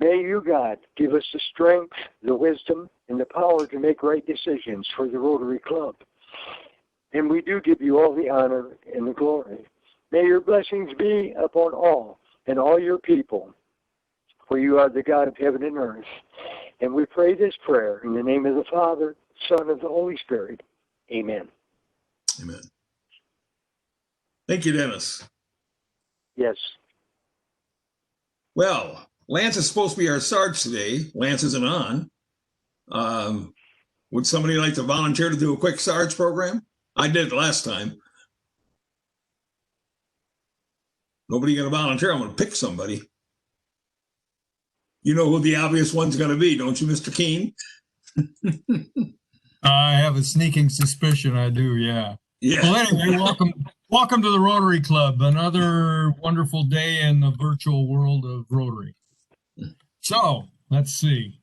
May you, God, give us the strength, the wisdom, and the power to make right decisions for the Rotary Club. And we do give you all the honor and the glory. May your blessings be upon all and all your people, for you are the God of heaven and earth. And we pray this prayer in the name of the Father, Son, and the Holy Spirit. Amen. Amen. Thank you, Dennis. Yes. Well, Lance is supposed to be our Sarge today. Lance isn't on. Would somebody like to volunteer to do a quick Sarge program? I did it last time. Nobody going to volunteer. I'm going to pick somebody. You know who the obvious one's going to be, don't you, Mr. Keene? I have a sneaking suspicion I do, yeah. Yeah. Well, anyway, welcome to the Rotary Club, another wonderful day in the virtual world of Rotary. So, let's see.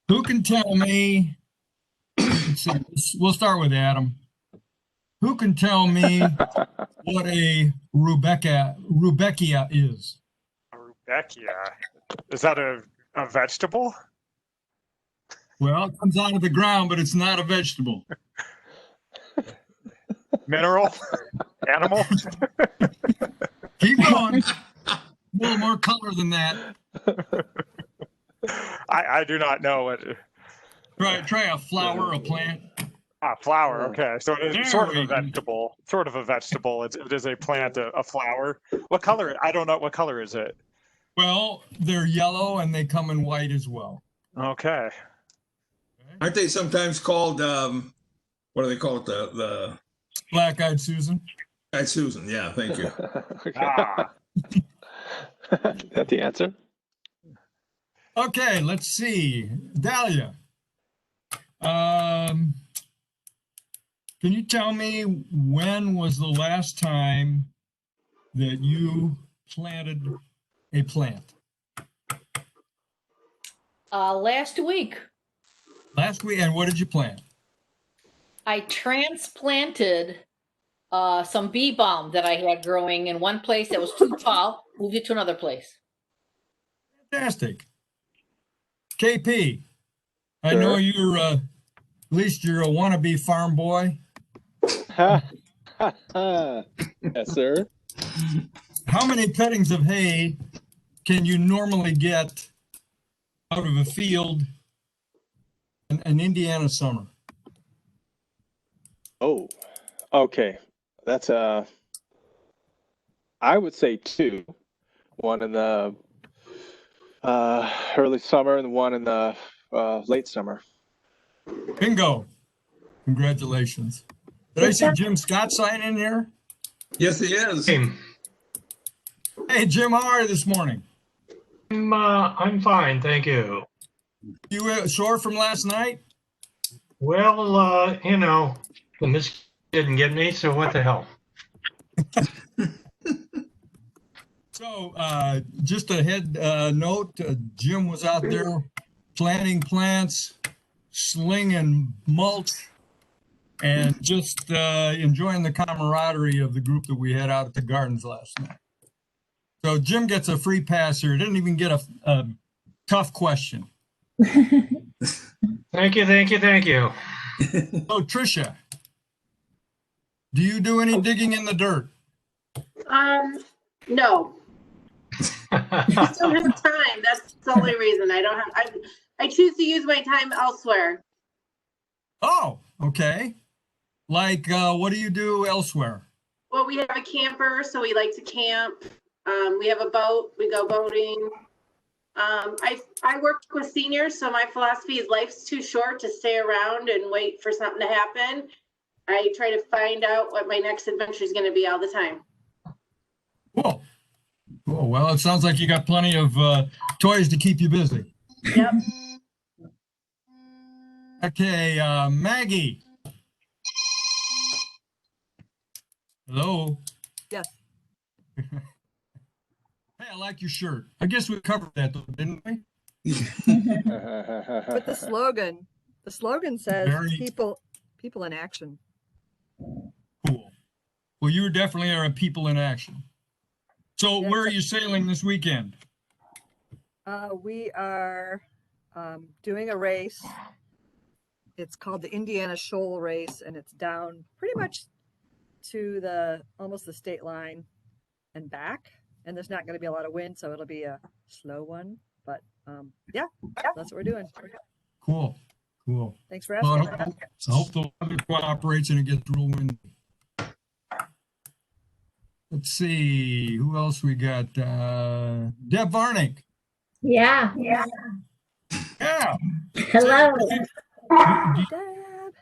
Who can tell me, we'll start with Adam. Who can tell me what a rudbeckia is? A rudbeckia? Is that a vegetable? Well, it comes out of the ground, but it's not a vegetable. Mineral? Animal? Keep going. A little more color than that. I do not know what. Try a flower, a plant. Flower. Okay, so it is sort of a Very vegetable. Sort of a vegetable. It is a plant, a flower. What color? I don't know. What color is it? Well, they're yellow and they come in white as well. Okay. Aren't they sometimes called, what do they call it? The Black-eyed Susan. Black-eyed Susan. Yeah, thank you. Is that the answer? Okay, let's see. Dahlia. Can you tell me when was the last time that you planted a plant? Last week, Last week, and what did you plant? I transplanted some bee balm that I had growing in one place that was too tall, moved it to another place. Fantastic. KP, I Sure. know you're, at least you're a wannabe farm boy. Yes, sir. How many cuttings of hay can you normally get out of a field in an Indiana summer? Oh, okay. That's I would say two. One in the early summer and one in the late summer. Bingo. Congratulations. Did I see Jim Scott sign in here? Yes, he is. Hey, Jim, how are you this morning? I'm fine, thank you. You sore from last night? Well, the mosquito didn't get me, so what the hell? So, just a head note, Jim was out there planting plants, slinging mulch, and just enjoying the camaraderie of the group that we had out at the gardens last night. So Jim gets a free pass here. Didn't even get a tough question. Thank you. So Tricia, do you do any digging in the dirt? No. I don't have time. That's the only reason I don't have. I choose to use my time elsewhere. Oh, okay. Like, what do you do elsewhere? Well, we have a camper, so we like to camp. We have a boat. We go boating. I work with seniors, so my philosophy is life's too short to stay around and wait for something to happen. I try to find out what my next adventure is going to be all the time. Cool. Cool. Well, it sounds like you got plenty of toys to keep you busy. Yep. Okay, Maggie. Hello. Yes. Hey, I like your shirt. I guess we covered that, though, didn't we? But the slogan says people in action. Cool. Well, you definitely are a people in action. So where are you sailing this weekend? We are doing a race. It's called the Indiana Shoal Race, and it's down pretty much to almost the state line and back. And there's not going to be a lot of wind, so it'll be a slow one. But yeah, that's what we're doing. Cool. Cool. Thanks for Well, asking. I hope the weather cooperates and it gets real windy. Let's see, who else we got? Deb Varnick. Yeah. Yeah. Hello. Do Deb.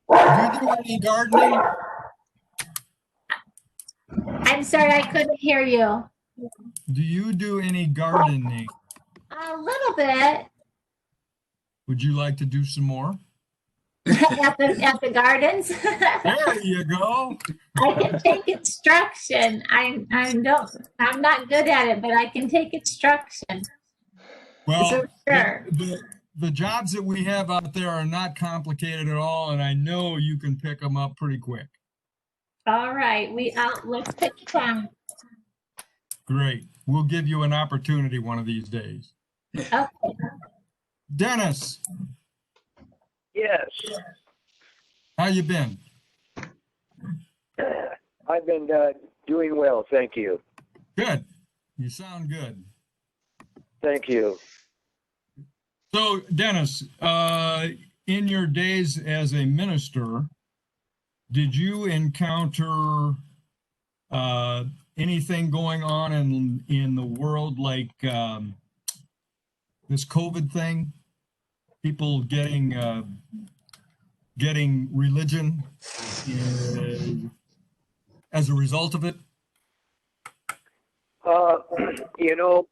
you do any gardening? I'm sorry, I couldn't hear you. Do you do any gardening? A little bit Would you like to do some more? at the gardens. There you go. I can take instruction. I'm not good at it, but I can take instruction. Well, Sure. the jobs that we have out there are not complicated at all, and I know you can pick them up pretty quick. All right, let's pick it down. Great. We'll give you an opportunity one of these days. Okay. Dennis, Yes. how you been? I've been doing well, thank you. Good. You sound good. Thank you. So, Dennis, in your days as a minister, did you encounter anything going on in the world like this COVID thing? People getting religion as a result of it? You know,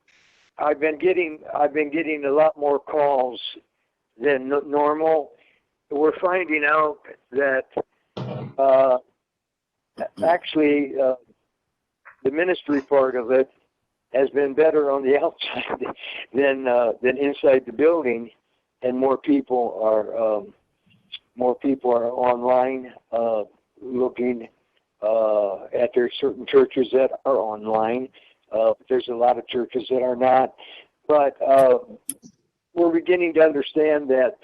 I've been getting a lot more calls than normal. We're finding out that actually the ministry part of it has been better on the outside than inside the building, and more people are online looking at their certain churches that are online. There's a lot of churches that are not, but we're beginning to understand that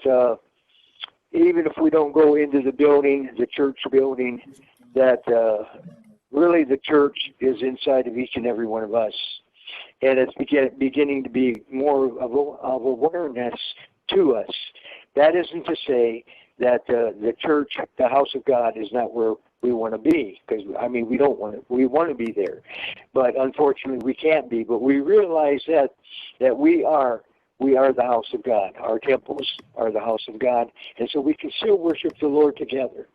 even if we don't go into the building, the church building, that really the church is inside of each and every one of us. And it's beginning to be more of awareness to us. That isn't to say that the church, the house of God, is not where we want to be, because we don't want to. We want to be there, but unfortunately we can't be. But we realize that we are the house of God. Our temples are the house of God, and so we can still worship the Lord together.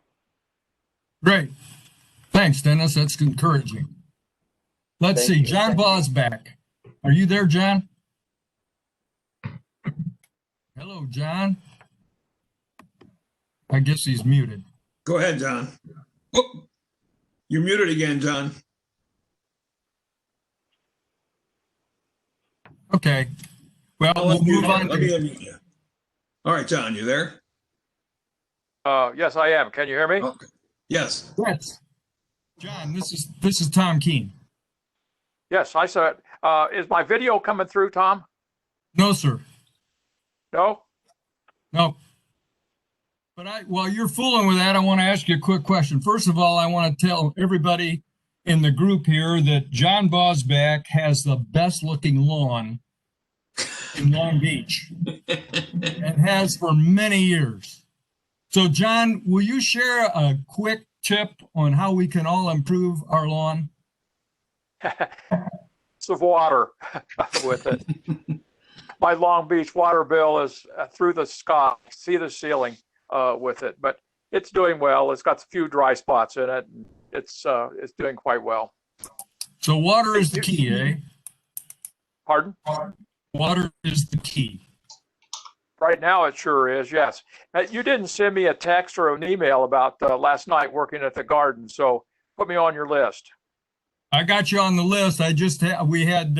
Great. Thanks, Dennis. That's encouraging. Let's see. John Baugh's back. Are you there, John? Hello, John. I guess he's muted. Go ahead, John. Oh, you're muted again, John. Okay. Well, we'll move on. Let me unmute you. All right, John, you there? Yes, I am. Can you hear me? Okay. Yes. Yes. John, this is Tom Keene. Yes, I saw it. Is my video coming through, Tom? No, sir. No? No. But while you're fooling with that, I want to ask you a quick question. First of all, I want to tell everybody in the group here that John Bosback has the best looking lawn in Long Beach and has for many years. So, John, will you share a quick tip on how we can all improve our lawn? It's of water with it. My Long Beach water bill is through the sky, see the ceiling with it, but it's doing well. It's got a few dry spots in it. It's doing quite well. So water is the key, eh? Pardon? Water is the key. Right now, it sure is, yes. You didn't send me a text or an email about last night working at the garden, so put me on your list. I got you on the list. I just we had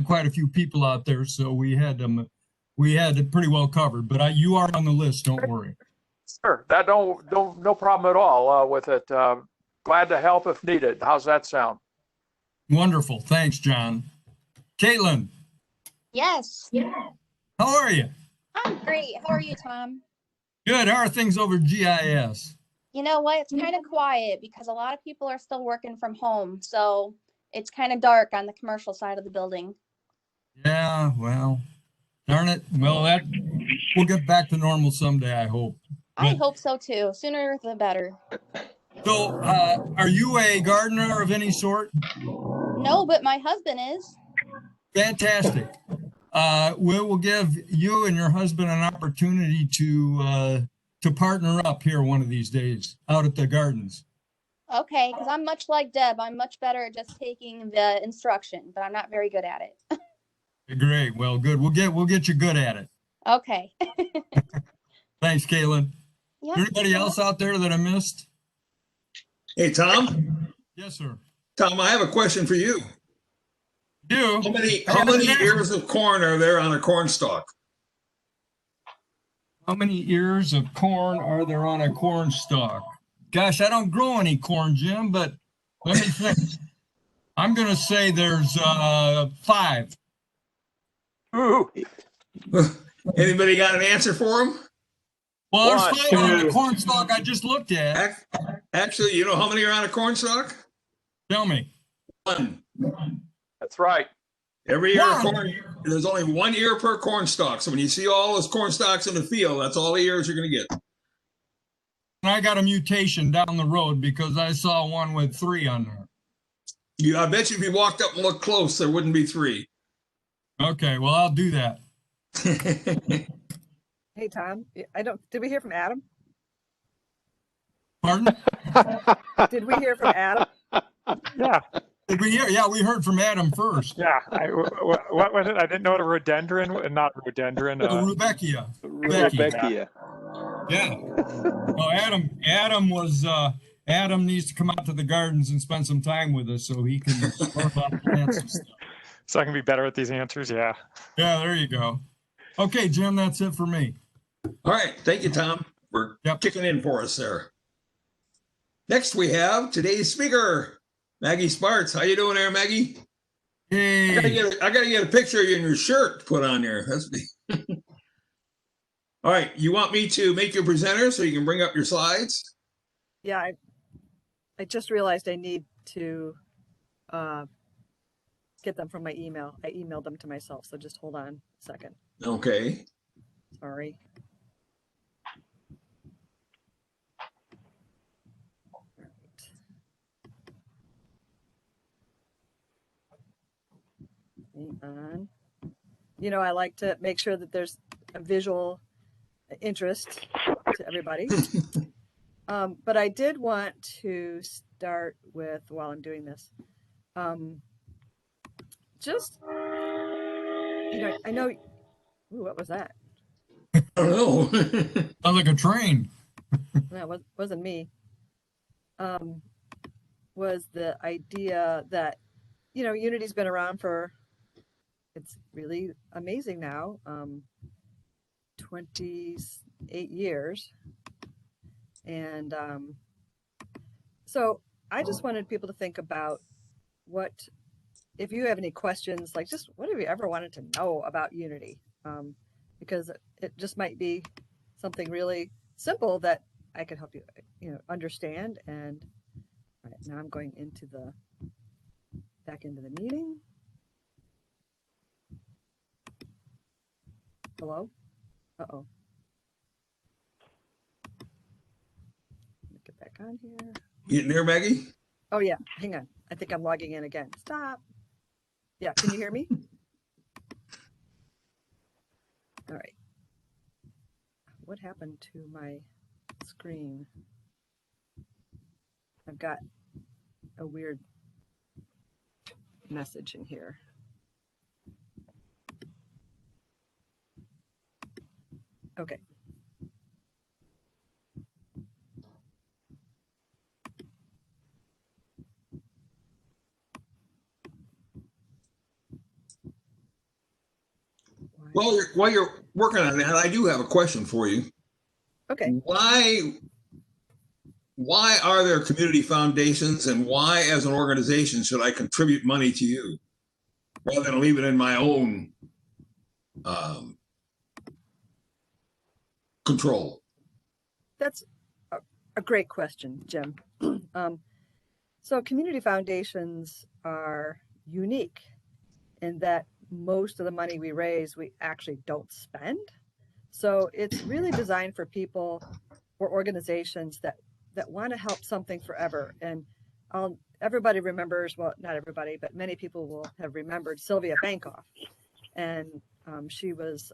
quite a few people out there, so we had it pretty well covered. But you are on the list. Don't worry. Sure, that no problem at all with it. Glad to help if needed. How's that sound? Wonderful. Thanks, John. Caitlin. Yes, How are you? I'm great. How are you, Tom? Good. How are things over GIS? You know what? It's kind of quiet because a lot of people are still working from home. So it's kind of dark on the commercial side of the building. Yeah, well, darn it. Well, we'll get back to normal someday, I hope. I hope so too. Sooner the better. So, are you a gardener of any sort? No, but my husband is. Fantastic. We will give you and your husband an opportunity to partner up here one of these days out at the gardens. Okay, because I'm much like Deb. I'm much better at just taking the instruction, but I'm not very good at it. Great. Well, good. We'll get you good at it. Okay. Thanks, Caitlin. Yep. Anybody else out there that I missed? Hey, Tom. Yes, sir. Tom, I have a question for you. Do How many ears of corn are there on a corn stalk? How many ears of corn are there on a corn stalk? Gosh, I don't grow any corn, Jim, but let me think. I'm going to say there's 5. Ooh, Anybody got an answer for him? Well, there's One, 5 on the corn stalk I just looked at. Actually, you know how many are on a corn stalk? Tell me. 1. that's right. Every ear of corn, there's only 1 ear per corn stalk. So when you see all those corn stalks in the field, that's all the ears you're going to get. And I got a mutation down the road because I saw one with 3 on there. I bet you if you walked up and looked close, there wouldn't be 3. Okay, well, I'll do that. Hey, Tom, did we hear from Adam? Pardon? Did we hear from Adam? Yeah. Did we hear? Yeah, we heard from Adam first. Yeah. What was it? I didn't know what a rhododendron, not rhododendron. Rudbeckia. Rebecca. Yeah. Well, Adam needs to come out to the gardens and spend some time with us so he can learn about plants and stuff. So I can be better at these answers. Yeah. Yeah, there you go. Okay, Jim, that's it for me. All right. Thank you, Tom, for kicking in for us there. Next, we have today's speaker, Maggie Sparks. How you doing there, Maggie? Hey. I gotta get a picture of you in your shirt to put on there. That's me. All right. You want me to make you a presenter so you can bring up your slides? Yeah, I just realized I need to get them from my email. I emailed them to myself, so just hold on a second. Okay. Sorry. Hang on. You know, I like to make sure that there's a visual interest to everybody. But I did want to start with, while I'm doing this, just, you know, I know, ooh, what was that? I don't know. Sounds like a train. That wasn't me. Was the idea that, you know, Unity's been around for, it's really amazing now, 28 years. And so I just wanted people to think about what, if you have any questions, like just what have you ever wanted to know about Unity? Because it just might be something really simple that I could help you, you know, understand. And all right, now I'm going into back into the meeting. Hello? Uh-oh. Let me get back on here. Getting there, Maggie? Oh yeah, hang on. I think I'm logging in again. Stop. Yeah, can you hear me? All right. What happened to my screen? I've got a weird message in here. Okay. While you're working on that, I do have a question for you. Okay. Why are there community foundations, and why, as an organization, should I contribute money to you rather than leave it in my own control? That's a great question, Jim. So community foundations are unique in that most of the money we raise, we actually don't spend. So it's really designed for people or organizations that want to help something forever. And everybody remembers, well, not everybody, but many people will have remembered Sylvia Bankoff. And she was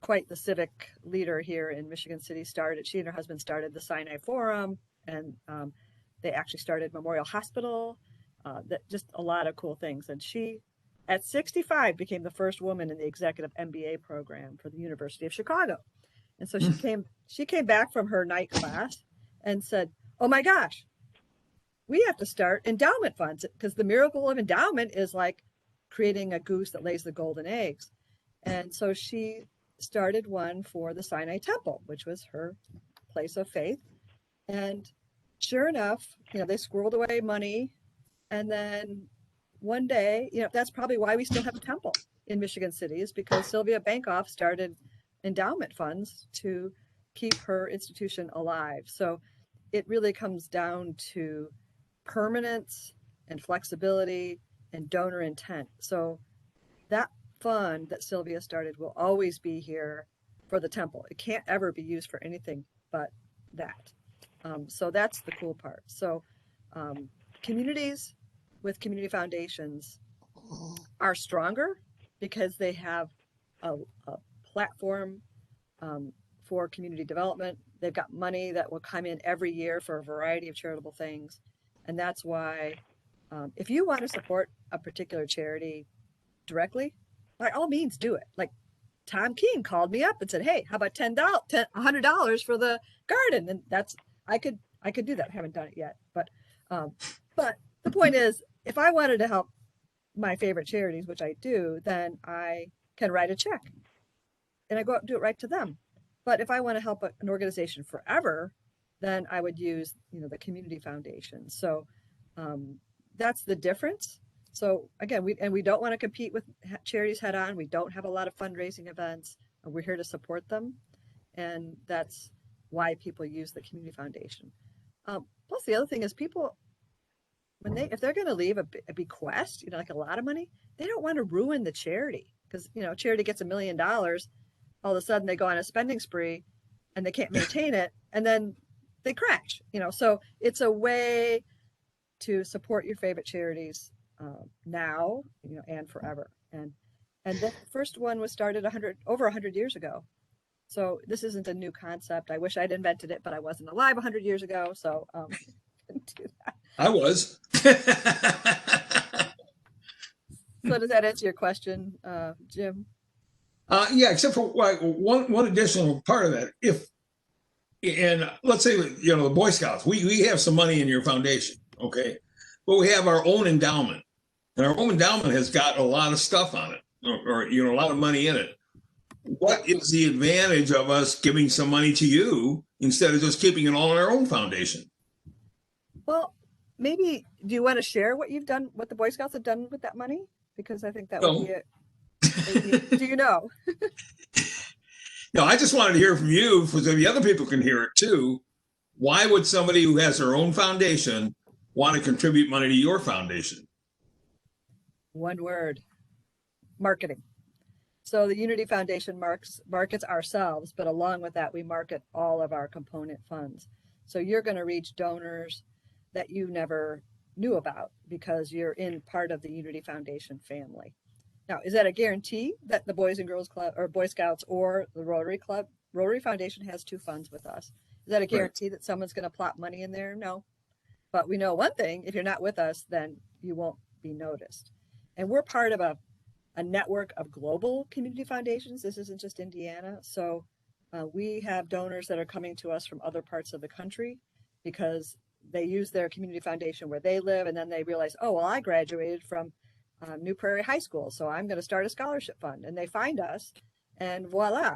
quite the civic leader here in Michigan City. She and her husband started the Sinai Forum, and they actually started Memorial Hospital, just a lot of cool things. And she, at 65, became the first woman in the executive MBA program for the University of Chicago. And so she came back from her night class and said, oh my gosh, we have to start endowment funds, because the miracle of endowment is like creating a goose that lays the golden eggs. And so she started one for the Sinai Temple, which was her place of faith. And sure enough, they squirreled away money. And then one day, that's probably why we still have a temple in Michigan City, is because Sylvia Bankoff started endowment funds to keep her institution alive. So it really comes down to permanence and flexibility and donor intent. So that fund that Sylvia started will always be here for the temple. It can't ever be used for anything but that. So that's the cool part. So communities with community foundations are stronger because they have a platform for community development. They've got money that will come in every year for a variety of charitable things. And that's why if you want to support a particular charity directly, by all means do it. Like Tom Keene called me up and said, hey, how about $100 for the garden? And I could do that. I haven't done it yet. But the point is, if I wanted to help my favorite charities, which I do, then I can write a check and I go out and do it right to them. But if I want to help an organization forever, then I would use, the community foundation. So that's the difference. So again, we don't want to compete with charities head on. We don't have a lot of fundraising events. We're here to support them. And that's why people use the community foundation. Plus the other thing is people, if they're going to leave a bequest, like a lot of money, they don't want to ruin the charity, because, charity gets $1 million. All of a sudden they go on a spending spree and they can't maintain it. And then they crash, so it's a way to support your favorite charities now, and forever. And the first one was started over 100 years ago. So this isn't a new concept. I wish I'd invented it, but I wasn't alive 100 years ago. So couldn't do that. I was. So does that answer your question, Jim? Yeah, except for one additional part of that. And let's say, the Boy Scouts, we have some money in your foundation, okay? But we have our own endowment. And our own endowment has got a lot of stuff on it, or a lot of money in it. What is the advantage of us giving some money to you instead of just keeping it all in our own foundation? Well, maybe, do you want to share what you've done, what the Boy Scouts have done with that money? Because I think that would be it. Do you know? No, I just wanted to hear from you, so the other people can hear it too. Why would somebody who has their own foundation want to contribute money to your foundation? One word: marketing. So the Unity Foundation markets ourselves, but along with that, we market all of our component funds. So you're going to reach donors that you never knew about because you're in part of the Unity Foundation family. Now, is that a guarantee that the Boys and Girls Club or Boy Scouts or the Rotary Club? Rotary Foundation has 2 funds with us. Is that a guarantee that someone's going to plop money in there? No. But we know one thing: if you're not with us, then you won't be noticed. And we're part of a network of global community foundations. This isn't just Indiana. So we have donors that are coming to us from other parts of the country because they use their community foundation where they live. And then they realize, oh, well, I graduated from New Prairie High School, so I'm going to start a scholarship fund. And they find us and voila,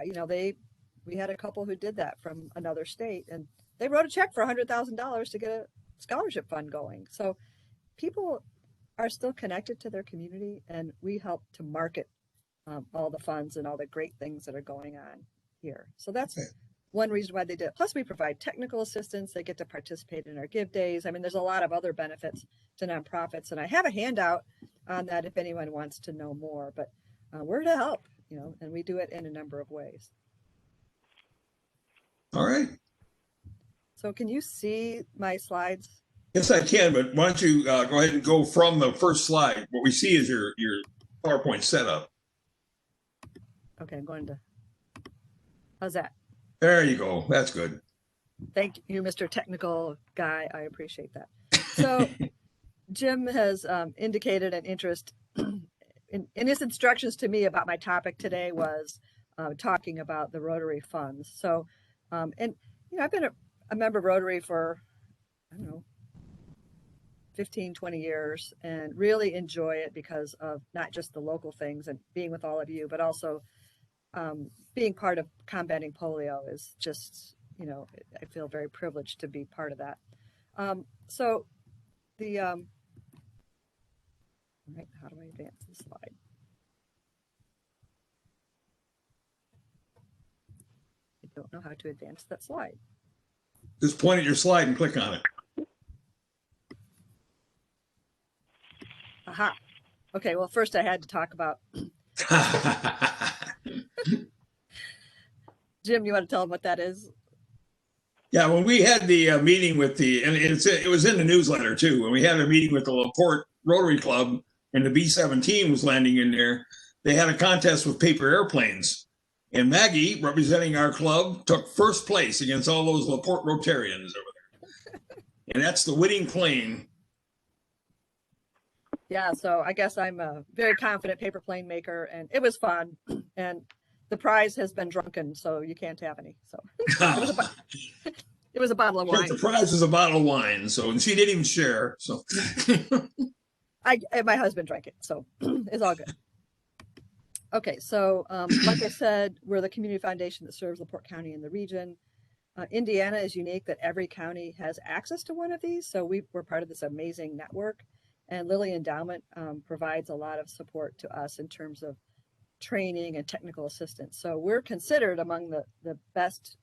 we had a couple who did that from another state, and they wrote a check for $100,000 to get a scholarship fund going. So people are still connected to their community, and we help to market all the funds and all the great things that are going on here. So that's Okay. one reason why they did it. Plus, we provide technical assistance. They get to participate in our give days. I mean, there's a lot of other benefits to nonprofits, and I have a handout on that if anyone wants to know more. But we're to help, and we do it in a number of ways. All right. So, can you see my slides? Yes, I can, but why don't you go ahead and go from the first slide. What we see is your PowerPoint setup. Okay, I'm going to. How's that? There you go. That's good. Thank you, Mr. Technical Guy. I appreciate that. So Jim has indicated an interest in his instructions to me about my topic today was talking about the Rotary funds. So, and I've been a member of Rotary for, I don't know, 15, 20 years and really enjoy it because of not just the local things and being with all of you, but also being part of combating polio is just, I feel very privileged to be part of that. So the, right, how do I advance the slide? I don't know how to advance that slide. Just point at your slide and click on it. Aha. Okay, well, first I had to talk about. Jim, you want to tell them what that is? Yeah, when we had the meeting with and it was in the newsletter too, when we had a meeting with the LaPorte Rotary Club and the B-17 was landing in there, they had a contest with paper airplanes. And Maggie, representing our club, took first place against all those LaPorte Rotarians over there. And that's the winning plane. Yeah, so I guess I'm a very confident paper plane maker, and it was fun. And the prize has been drunken, so you can't have any. So it was a bottle of wine. The prize was a bottle of wine, and she didn't even share. So my husband drank it, so it's all good. Okay, so like I said, we're the community foundation that serves LaPorte County and the region. Indiana is unique that every county has access to one of these, so we're part of this amazing network. And Lilly Endowment provides a lot of support to us in terms of training and technical assistance. So we're considered among the best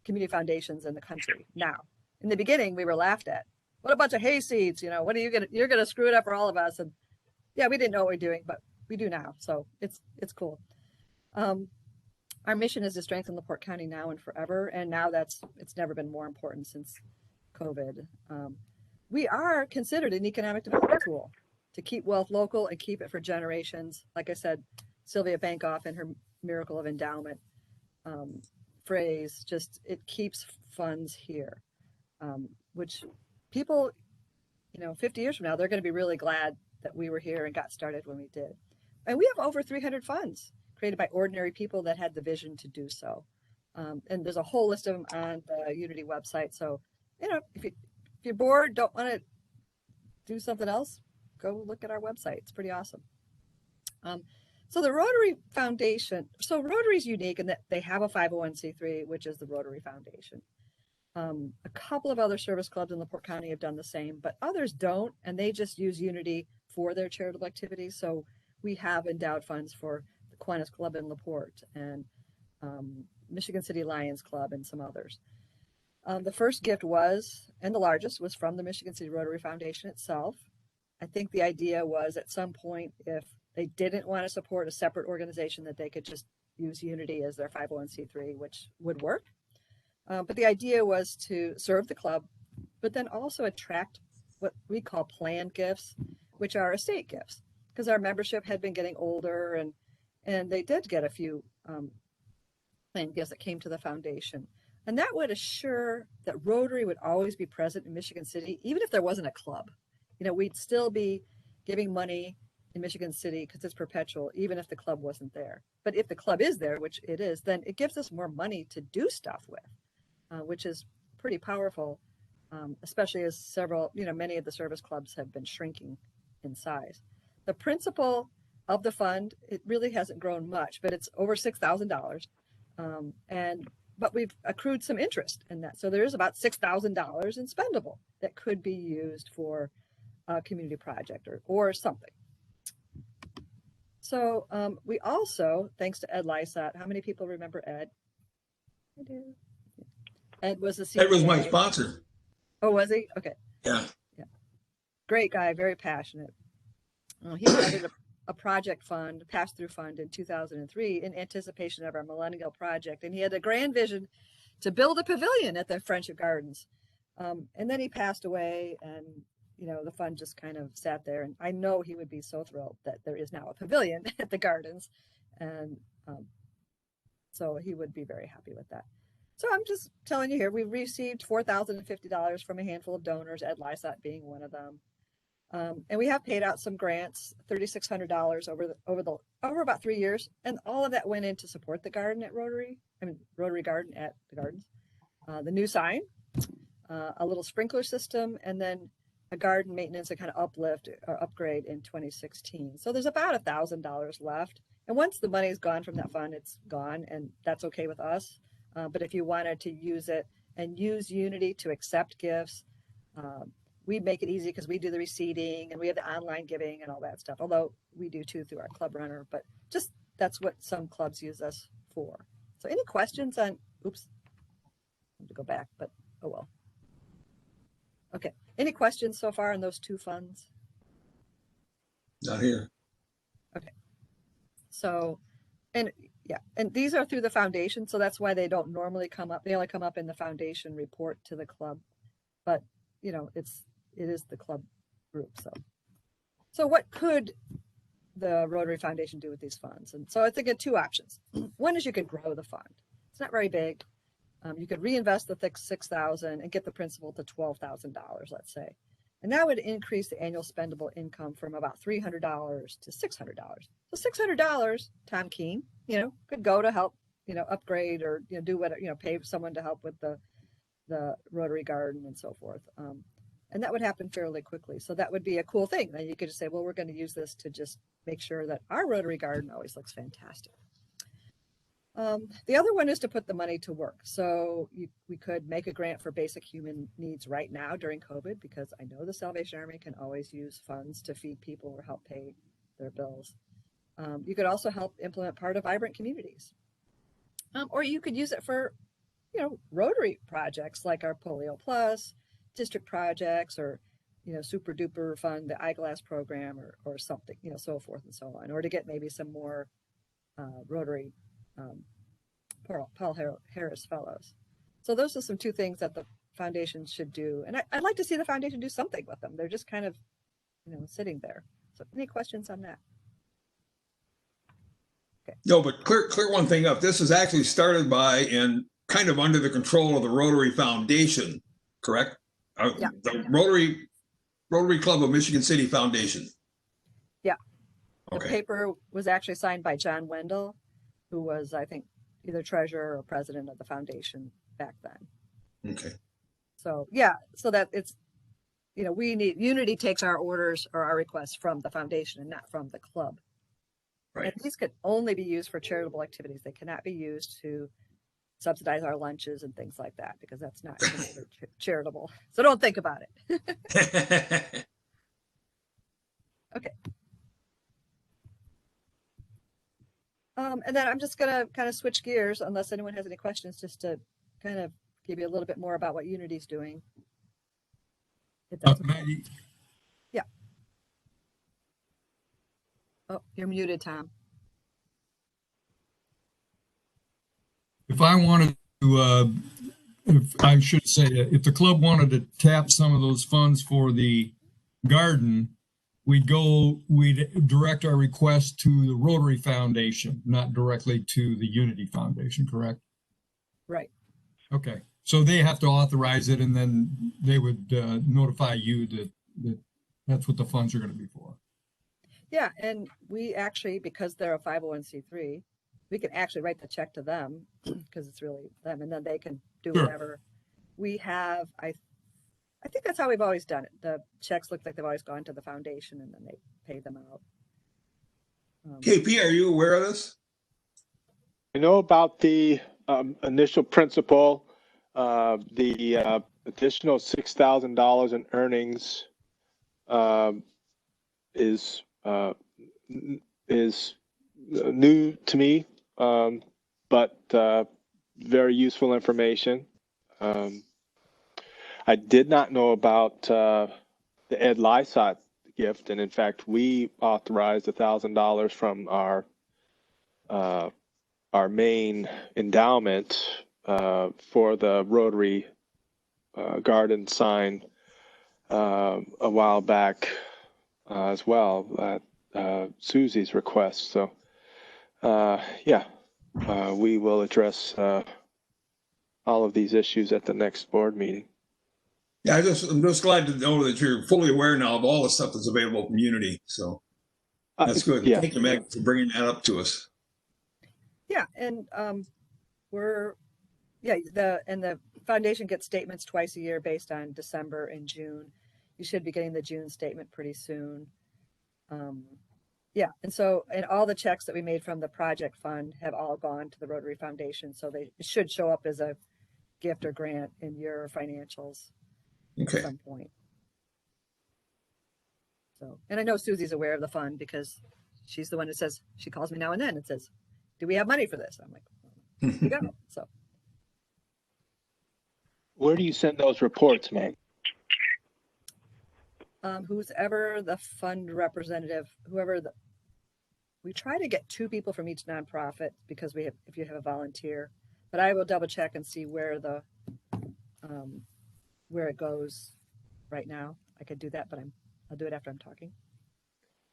community foundations in the country now. In the beginning, we were laughed at. What a bunch of hayseeds, what are you're gonna screw it up for all of us. And yeah, we didn't know what we're doing, but we do now. So it's cool. Our mission is to strengthen LaPorte County now and forever. And now it's never been more important since COVID. We are considered an economic development tool to keep wealth local and keep it for generations. Like I said, Sylvia Bankoff and her miracle of endowment phrase, it keeps funds here, which people, 50 years from now, they're going to be really glad that we were here and got started when we did. And we have over 300 funds created by ordinary people that had the vision to do so. And there's a whole list of them on the Unity website. So, if you're bored, don't want to do something else, go look at our website. It's pretty awesome. So the Rotary Foundation, so Rotary is unique in that they have a 501c3, which is the Rotary Foundation. A couple of other service clubs in LaPorte County have done the same, but others don't, and they just use Unity for their charitable activities. So we have endowed funds for the Kiwanis Club in LaPorte and Michigan City Lions Club and some others. The first gift was, and the largest, was from the Michigan City Rotary Foundation itself. I think the idea was at some point, if they didn't want to support a separate organization, that they could just use Unity as their 501c3, which would work. But the idea was to serve the club, but then also attract what we call planned gifts, which are estate gifts, because our membership had been getting older, and they did get a few planned gifts that came to the foundation. And that would assure that Rotary would always be present in Michigan City, even if there wasn't a club. We'd still be giving money in Michigan City because it's perpetual, even if the club wasn't there. But if the club is there, which it is, then it gives us more money to do stuff with, which is pretty powerful, especially as many of the service clubs have been shrinking in size. The principal of the fund, it really hasn't grown much, but it's over $6,000. But we've accrued some interest in that. So there is about $6,000 in spendable that could be used for a community project or something. So we also, thanks to Ed Lysat, how many people remember Ed? I do. Ed was the CPA. Ed was my sponsor. Oh, was he? Okay. Yeah. Yeah. Great guy, very passionate. He started a project fund, pass-through fund in 2003 in anticipation of our Millennial Project. And he had a grand vision to build a pavilion at the Friendship Gardens. And then he passed away, and the fund just kind of sat there. And I know he would be so thrilled that there is now a pavilion at the gardens. And so he would be very happy with that. So I'm just telling you here, we've received $4,050 from a handful of donors, Ed Lysat being one of them. And we have paid out some grants, $3,600 over about 3 years. And all of that went in to support the garden at Rotary Garden at the gardens. The new sign, a little sprinkler system, and then a garden maintenance and kind of uplift or upgrade in 2016. So there's about $1,000 left. And once the money is gone from that fund, it's gone, and that's okay with us. But if you wanted to use it and use Unity to accept gifts, we make it easy because we do the receipting and we have the online giving and all that stuff. Although we do too through our club runner, but just that's what some clubs use us for. So any questions on, oops, I have to go back, but oh well. Okay, any questions so far on those two funds? Not here. Okay, so, and yeah, and these are through the foundation, so that's why they don't normally come up. They only come up in the foundation report to the club, but it is the club group. So what could the Rotary Foundation do with these funds? And so I think of two options. One is you could grow the fund. It's not very big. You could reinvest the $6,000 and get the principal to $12,000, let's say. And that would increase the annual spendable income from about $300 to $600. So $600, Tom Keene, could go to help, upgrade or do whatever, pay someone to help with the Rotary Garden and so forth. And that would happen fairly quickly. So that would be a cool thing. Then you could just say, well, we're going to use this to just make sure that our Rotary Garden always looks fantastic. The other one is to put the money to work. So we could make a grant for basic human needs right now during COVID, because I know the Salvation Army can always use funds to feed people or help pay their bills. You could also help implement part of vibrant communities. Or you could use it for, Rotary projects like our Polio Plus, district projects, or, super duper fund, the eyeglass program or something, so forth and so on, or to get maybe some more Rotary Paul Harris Fellows. So those are some two things that the foundation should do. And I'd like to see the foundation do something with them. They're just kind of, sitting there. So any questions on that? Okay. No, but clear one thing up. This is actually started by and kind of under the control of the Rotary Foundation, correct? Yeah. The Rotary Club of Michigan City Foundation. Yeah. Okay. The paper was actually signed by John Wendell, who was, I think, either treasurer or president of the foundation back then. Okay. So yeah, so that it's, we need, Unity takes our orders or our requests from the foundation and not from the club. Right. And these could only be used for charitable activities. They cannot be used to subsidize our lunches and things like that, because that's not charitable. So don't think about it. Okay. And then I'm just going to kind of switch gears, unless anyone has any questions, just to kind of give you a little bit more about what Unity's doing. If that's okay. Maggie, Yeah. Oh, you're muted, Tom. if I wanted to, if I should say, if the club wanted to tap some of those funds for the garden, we'd direct our request to the Rotary Foundation, not directly to the Unity Foundation, correct? Right. Okay. So they have to authorize it, and then they would notify you that that's what the funds are going to be for. Yeah, and we actually, because they're a 501c3, we can actually write the check to them because it's really them, and then they can do whatever. We have, I think that's how we've always done it. The checks look like they've always gone to the foundation, and then they pay them out. KP, are you aware of this? I know about the initial principal, the additional $6,000 in earnings is is new to me, but very useful information. I did not know about the Ed Lysot gift, and in fact, we authorized $1,000 from our main endowment for the Rotary garden sign a while back as well at Susie's request. So, yeah, we will address all of these issues at the next board meeting. Yeah, I'm just glad to know that you're fully aware now of all the stuff that's available from Unity. So that's good. Yeah. Thank you, Meg, for bringing that up to us. Yeah, and the foundation gets statements twice a year based on December and June. You should be getting the June statement pretty soon. Yeah, and all the checks that we made from the project fund have all gone to the Rotary Foundation, so they should show up as a gift or grant in your financials at some point. So, and I know Susie's aware of the fund because she's the one that says, she calls me now and then and says, do we have money for this? I'm like, here you go. So, where do you send those reports, Meg? who's ever the fund representative, we try to get 2 people from each nonprofit because if you have a volunteer, but I will double check and see where it goes right now. I could do that, but I'll do it after I'm talking.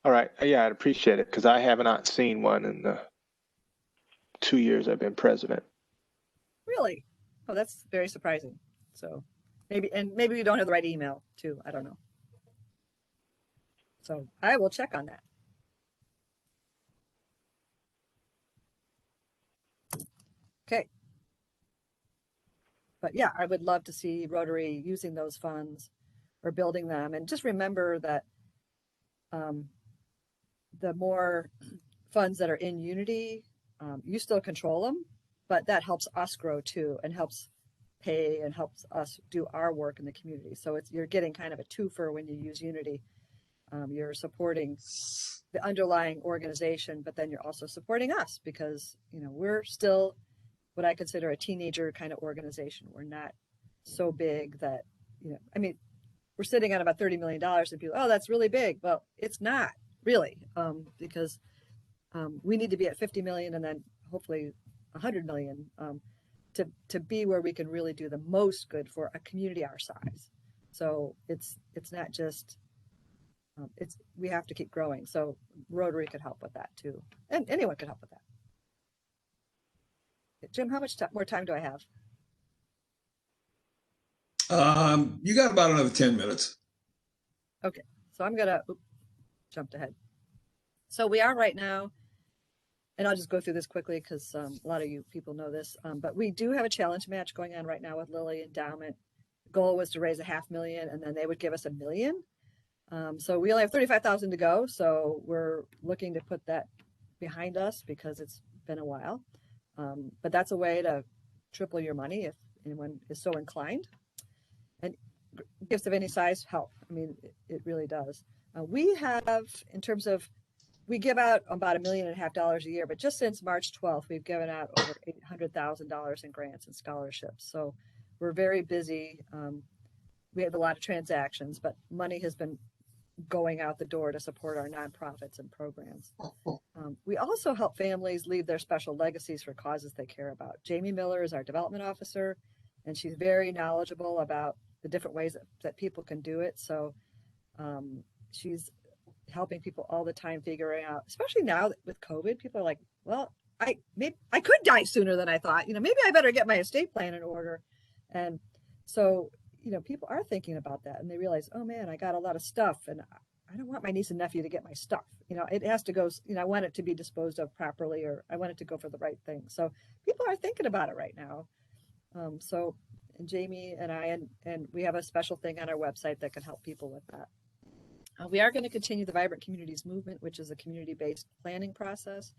All right. Yeah, I'd appreciate it because I have not seen one in the 2 years I've been president. Really? Oh, that's very surprising. So maybe we don't have the right email too. I don't know. So I will check on that. Okay. But yeah, I would love to see Rotary using those funds or building them. And just remember that the more funds that are in Unity, you still control them, but that helps us grow too and helps pay and helps us do our work in the community. So you're getting kind of a twofer when you use Unity. You're supporting the underlying organization, but then you're also supporting us because, we're still what I consider a teenager kind of organization. We're not so big that, we're sitting at about $30 million and people, oh, that's really big. Well, it's not really, because we need to be at 50 million and then hopefully 100 million to be where we can really do the most good for a community our size. So it's not just, we have to keep growing. So Rotary could help with that too. And anyone could help with that. Jim, how much more time do I have? You got about another 10 minutes. Okay. So I'm going to jumped ahead. So we are right now, and I'll just go through this quickly because a lot of you people know this, but we do have a challenge match going on right now with Lilly Endowment. The goal was to raise $500,000 and then they would give us $1 million. So we only have 35,000 to go. So we're looking to put that behind us because it's been a while. But that's a way to triple your money if anyone is so inclined. And gifts of any size help. I mean, it really does. We have, in terms of, we give out about $1.5 million a year, but just since March 12th, we've given out over $800,000 in grants and scholarships. So we're very busy. We have a lot of transactions, but money has been going out the door to support our nonprofits and programs. We also help families leave their special legacies for causes they care about. Jamie Miller is our development officer, and she's very knowledgeable about the different ways that people can do it. So she's helping people all the time figuring out, especially now with COVID, people are like, well, I could die sooner than I thought. Maybe I better get my estate plan in order. And so, people are thinking about that and they realize, oh man, I got a lot of stuff and I don't want my niece and nephew to get my stuff. It has to go, I want it to be disposed of properly, or I want it to go for the right thing. So people are thinking about it right now. And Jamie and I, and we have a special thing on our website that can help people with that. We are going to continue the Vibrant Communities Movement, which is a community-based planning process.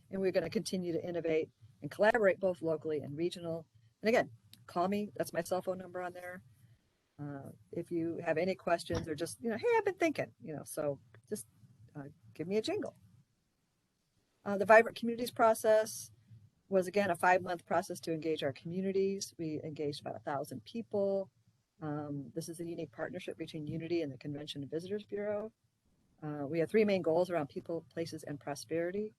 And we're going to continue to innovate and collaborate both locally and regional. And again, call me. That's my cell phone number on there. If you have any questions or just, hey, I've been thinking, so just give me a jingle. The Vibrant Communities process was, again, a 5-month process to engage our communities. We engaged about 1,000 people. This is a unique partnership between Unity and the Convention and Visitors Bureau. We have 3 main goals around people, places, and prosperity.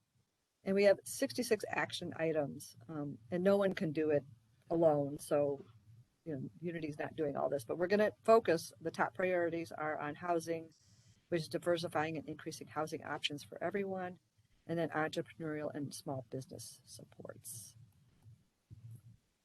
And we have 66 action items, and no one can do it alone. So, Unity's not doing all this, but we're going to focus. The top priorities are on housing, which is diversifying and increasing housing options for everyone, and then entrepreneurial and small business supports.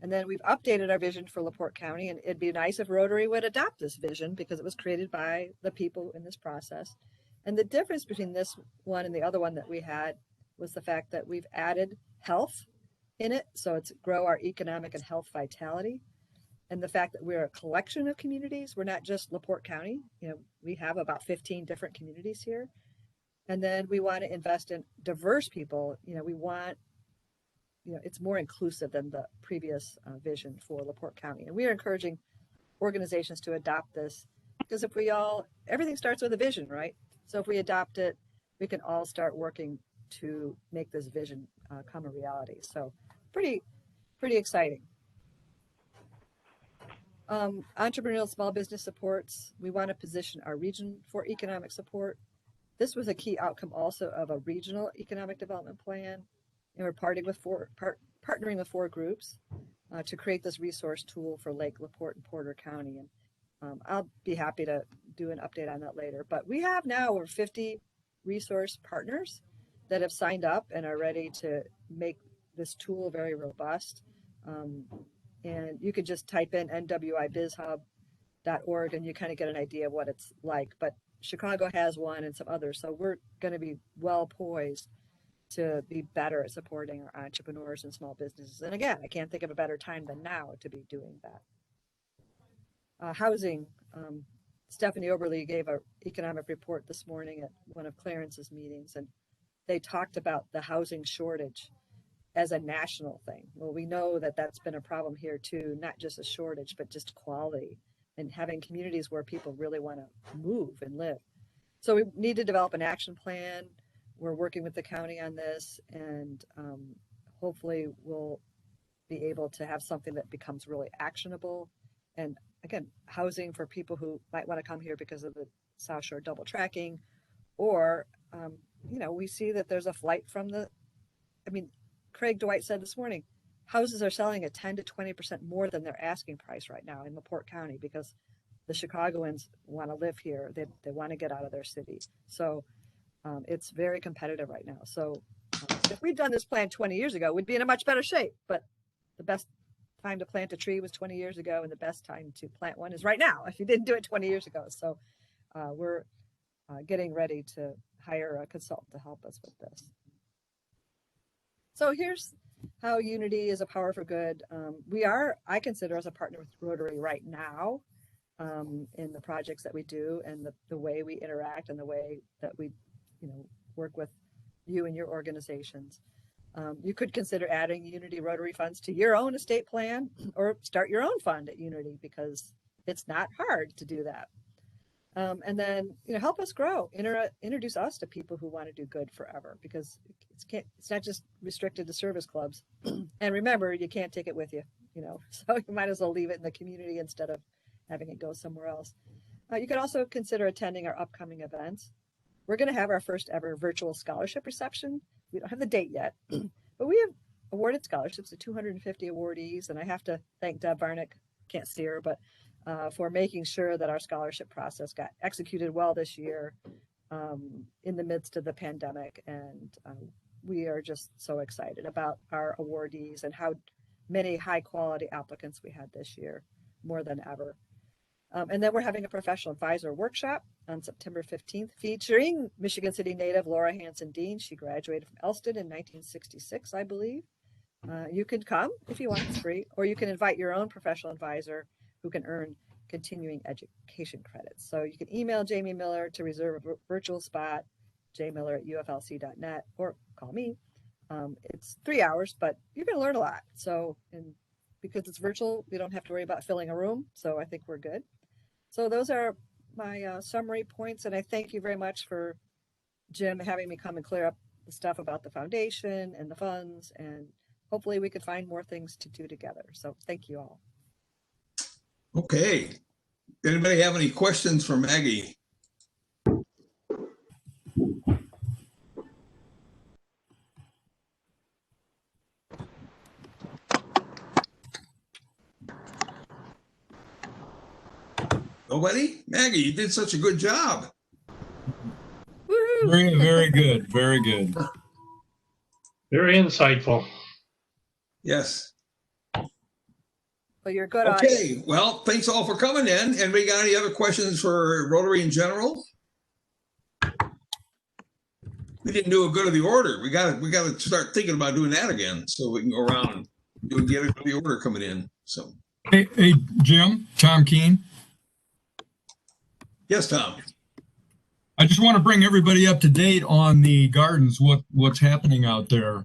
And then we've updated our vision for LaPorte County, and it'd be nice if Rotary would adopt this vision because it was created by the people in this process. And the difference between this one and the other one that we had was the fact that we've added health in it. So it's grow our economic and health vitality. And the fact that we're a collection of communities, we're not just LaPorte County. We have about 15 different communities here. And then we want to invest in diverse people. We want, it's more inclusive than the previous vision for LaPorte County. And we are encouraging organizations to adopt this because everything starts with a vision, right? So if we adopt it, we can all start working to make this vision come a reality. So pretty exciting. Entrepreneurial small business supports. We want to position our region for economic support. This was a key outcome also of a regional economic development plan. And we're partnering with 4 groups to create this resource tool for Lake, LaPorte, and Porter County. And I'll be happy to do an update on that later. But we have now over 50 resource partners that have signed up and are ready to make this tool very robust. And you could just type in nwibizhub.org and you kind of get an idea of what it's like. But Chicago has one and some others. So we're going to be well poised to be better at supporting our entrepreneurs and small businesses. And again, I can't think of a better time than now to be doing that. Housing. Stephanie Oberle gave an economic report this morning at one of Clarence's meetings, and they talked about the housing shortage as a national thing. Well, we know that that's been a problem here too, not just a shortage, but just quality and having communities where people really want to move and live. So we need to develop an action plan. We're working with the county on this, and hopefully we'll be able to have something that becomes really actionable. And again, housing for people who might want to come here because of the South Shore double tracking, or, we see that there's a flight from Craig Dwight said this morning, houses are selling at 10 to 20% more than their asking price right now in LaPorte County because the Chicagoans want to live here. They want to get out of their city. So it's very competitive right now. So if we'd done this plan 20 years ago, we'd be in a much better shape. But the best time to plant a tree was 20 years ago, and the best time to plant one is right now if you didn't do it 20 years ago. So we're getting ready to hire a consultant to help us with this. So here's how Unity is a power for good. I consider us a partner with Rotary right now in the projects that we do and the way we interact and the way that we, work with you and your organizations. You could consider adding Unity Rotary funds to your own estate plan or start your own fund at Unity because it's not hard to do that. And then, help us grow, introduce us to people who want to do good forever because it's not just restricted to service clubs. And remember, you can't take it with you, so you might as well leave it in the community instead of having it go somewhere else. You could also consider attending our upcoming events. We're going to have our first ever virtual scholarship reception. We don't have the date yet, but we have awarded scholarships to 250 awardees. And I have to thank Deb Varnick, can't see her, but for making sure that our scholarship process got executed well this year in the midst of the pandemic. And we are just so excited about our awardees and how many high quality applicants we had this year, more than ever. And then we're having a professional advisor workshop on September 15th featuring Michigan City native Laura Hanson Dean. She graduated from Elston in 1966, I believe. You can come if you want, it's free, or you can invite your own professional advisor who can earn continuing education credits. So you can email Jamie Miller to reserve a virtual spot, jmiller@uflc.net, or call me. It's 3 hours, but you're going to learn a lot. So, and because it's virtual, we don't have to worry about filling a room. So I think we're good. So those are my summary points. And I thank you very much for Jim having me come and clear up the stuff about the foundation and the funds, and hopefully we could find more things to do together. So thank you all. Okay. Anybody have any questions for Maggie? Nobody? Maggie, you did such a good job. Very, very good. Very good. Very insightful. Yes. Well, you're good. Okay. Well, thanks all for coming in. And we got any other questions for Rotary in general? We didn't do a good of the order. We got to start thinking about doing that again, so we can go around and get a good of the order coming in. So. Hey, Jim, Tom Keene. Yes, Tom. I just want to bring everybody up to date on the gardens, what's happening out there.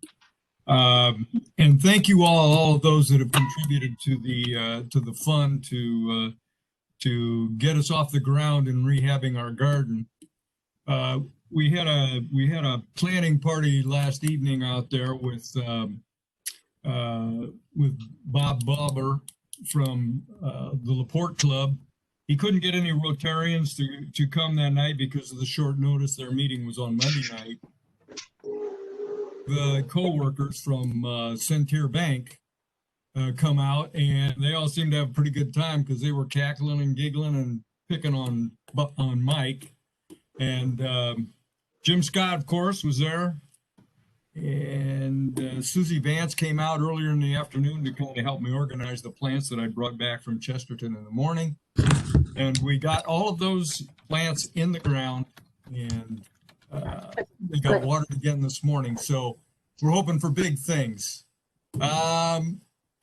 And thank you all of those that have contributed to the fund to get us off the ground and rehabbing our garden. We had a planning party last evening out there with Bob Bobber from the LaPorte Club. He couldn't get any Rotarians to come that night because of the short notice. Their meeting was on Monday night. The co-workers from Centier Bank come out, and they all seemed to have a pretty good time because they were cackling and giggling and picking on Mike. And Jim Scott, of course, was there. And Susie Vance came out earlier in the afternoon to kind of help me organize the plants that I brought back from Chesterton in the morning. And we got all of those plants in the ground, and they got watered again this morning. So we're hoping for big things. I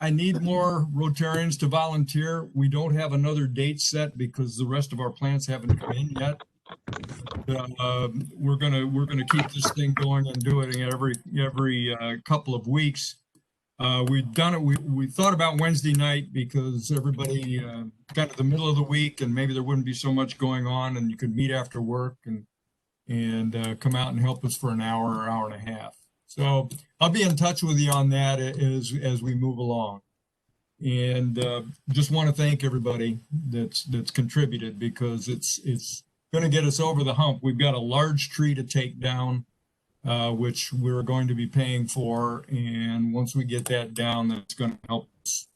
need more Rotarians to volunteer. We don't have another date set because the rest of our plants haven't come in yet. We're gonna keep this thing going and do it every couple of weeks. We've done it. We thought about Wednesday night because everybody got to the middle of the week and maybe there wouldn't be so much going on, and you could meet after work and come out and help us for an hour or hour and a half. So I'll be in touch with you on that as we move along. And just want to thank everybody that's contributed, because it's going to get us over the hump. We've got a large tree to take down, which we're going to be paying for. And once we get that down, that's going to help us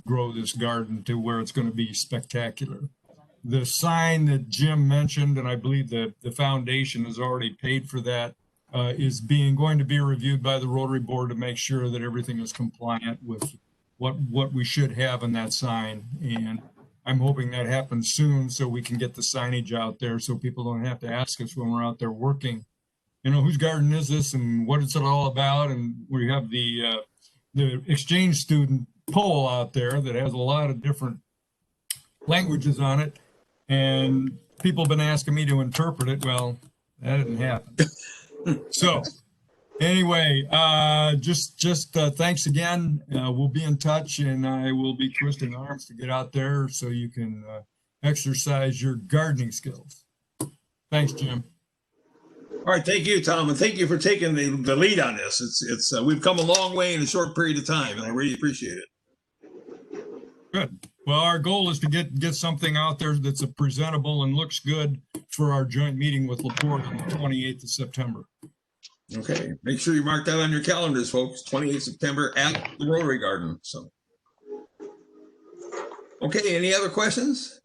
grow this garden to where it's going to be spectacular. The sign that Jim mentioned, and I believe the foundation has already paid for that, is going to be reviewed by the Rotary Board to make sure that everything is compliant with what we should have in that sign. And I'm hoping that happens soon so we can get the signage out there so people don't have to ask us when we're out there working, whose garden is this and what is it all about? And we have the exchange student poll out there that has a lot of different languages on it, and people have been asking me to interpret it. Well, that didn't happen. So anyway, just thanks again. We'll be in touch, and I will be twisting arms to get out there so you can exercise your gardening skills. Thanks, Jim. All right, thank you, Tom, and thank you for taking the lead on this. It's we've come a long way in a short period of time, and I really appreciate it. Good. Well, our goal is to get something out there that's presentable and looks good for our joint meeting with LaPorte on the 28th of September. Okay, make sure you mark that on your calendars, folks. 28th September at the Rotary Garden. So, okay, any other questions?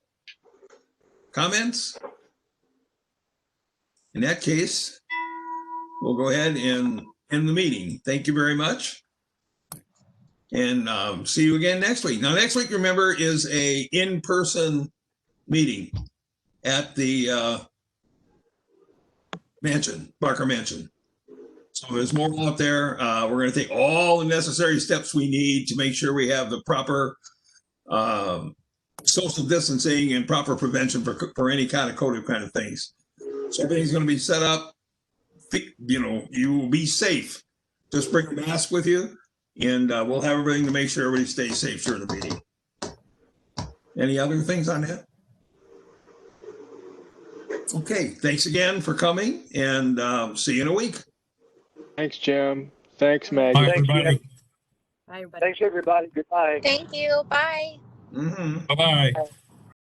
Comments? In that case, we'll go ahead and end the meeting. Thank you very much. And see you again next week. Now, next week, remember, is a in-person meeting at the mansion, Barker Mansion. So there's more out there. We're going to take all the necessary steps we need to make sure we have the proper social distancing and proper prevention for any kind of COVID kind of things. So everything's going to be set up. You will be safe. Just bring a mask with you, and we'll have everything to make sure everybody stays safe during the meeting. Any other things on that? Okay, thanks again for coming, and see you in a week. Thanks, Jim. Thanks, Bye, Maggie. Thanks, everybody. Bye, everybody. Thanks, everybody. Goodbye. Thank you. Bye. Mhm. Bye-bye.